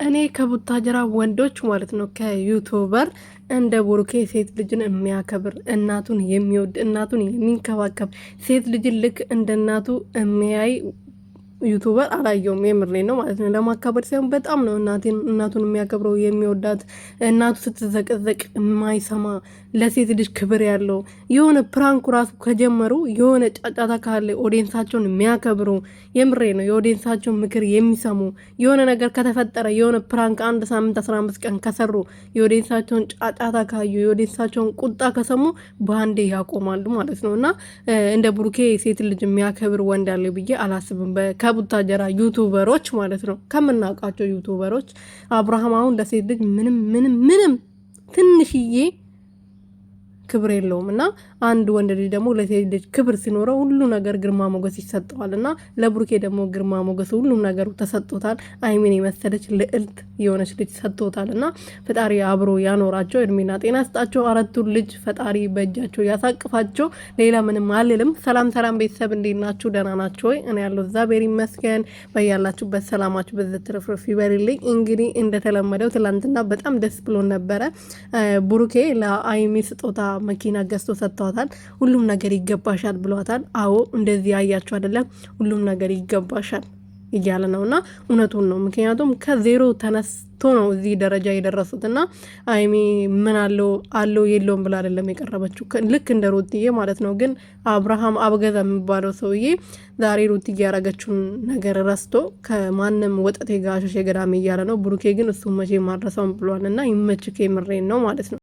እኔ ከቡታጀራ ወንዶች ማለት ነው ከዩቱበር እንደ ቡሩኬ ሴት ልጅን የሚያከብር እናቱን የሚወድ እናቱን የሚንከባከብ ሴት ልጅን ልክ እንደ እናቱ የሚያይ ዩቱበር አላየውም። የምሬ ነው ማለት ነው። ለማካበር ሳይሆን በጣም ነው እናቱን የሚያከብረው የሚወዳት፣ እናቱ ስትዘቀዘቅ የማይሰማ ለሴት ልጅ ክብር ያለው የሆነ ፕራንኩ ራሱ ከጀመሩ የሆነ ጫጫታ ካለ ኦዲየንሳቸውን የሚያከብሩ የምሬ ነው። የኦዲየንሳቸውን ምክር የሚሰሙ የሆነ ነገር ከተፈጠረ የሆነ ፕራንክ አንድ ሳምንት 15 ቀን ከሰሩ የኦዲየንሳቸውን ጫጫታ ካዩ የኦዲየንሳቸውን ቁጣ ከሰሙ በአንዴ ያቆማሉ ማለት ነው። እና እንደ ቡሩኬ ሴት ልጅ የሚያከብር ወንድ አለ ብዬ አላስብም። ከቡታጀራ ዩቱበሮች ማለት ነው ከምናውቃቸው ዩቱበሮች አብርሃም አሁን ለሴት ልጅ ምንም ትንሽዬ ክብር የለውም። እና አንድ ወንድ ልጅ ደግሞ ለሴት ልጅ ክብር ሲኖረው ሁሉ ነገር ግርማ ሞገስ ይሰጠዋል። እና ለብሩኬ ደግሞ ግርማ ሞገስ ሁሉም ነገሩ ተሰጥቶታል። አይሚን የመሰለች ልዕልት የሆነች ልጅ ሰጥቶታል። እና ፈጣሪ አብሮ ያኖራቸው፣ እድሜና ጤና ስጣቸው። አራቱን ልጅ ፈጣሪ በእጃቸው ያሳቅፋቸው። ሌላ ምንም አልልም። ሰላም ቤተሰብ እንዴት ናችሁ? ደህና ናችሁ ወይ? እኔ ያለው እግዚአብሔር ይመስገን። በያላችሁበት ሰላማችሁ በዘት ትርፍርፍ ይበልልኝ። እንግዲህ እንደተለመደው ትላንትና በጣም ደስ ብሎን ነበረ። ቡሩኬ ለአይሚ ስጦታ መኪና ገዝቶ ሰጥቷታል። ሁሉም ነገር ይገባሻል ብሏታል። አዎ እንደዚህ ያያችሁ አይደለም፣ ሁሉም ነገር ይገባሻል እያለ ነውና እውነቱን ነው። ምክንያቱም ከዜሮ ተነስቶ ነው እዚህ ደረጃ የደረሱትና አይሚ ምን አለው የለውም ብላ አይደለም የቀረበችው፣ ልክ እንደ ሩትዬ ማለት ነው። ግን አብርሃም አበገዛ የሚባለው ሰውዬ ዛሬ ሩትዬ ያረገችውን ነገር ረስቶ ከማንም ወጠቴ ጋር ሸሸ ገዳሜ እያለ ነው። ቡሩኬ ግን እሱ መቼ ማድረሰውን ብሏልና ይመችክ፣ የምሬን ነው ማለት ነው።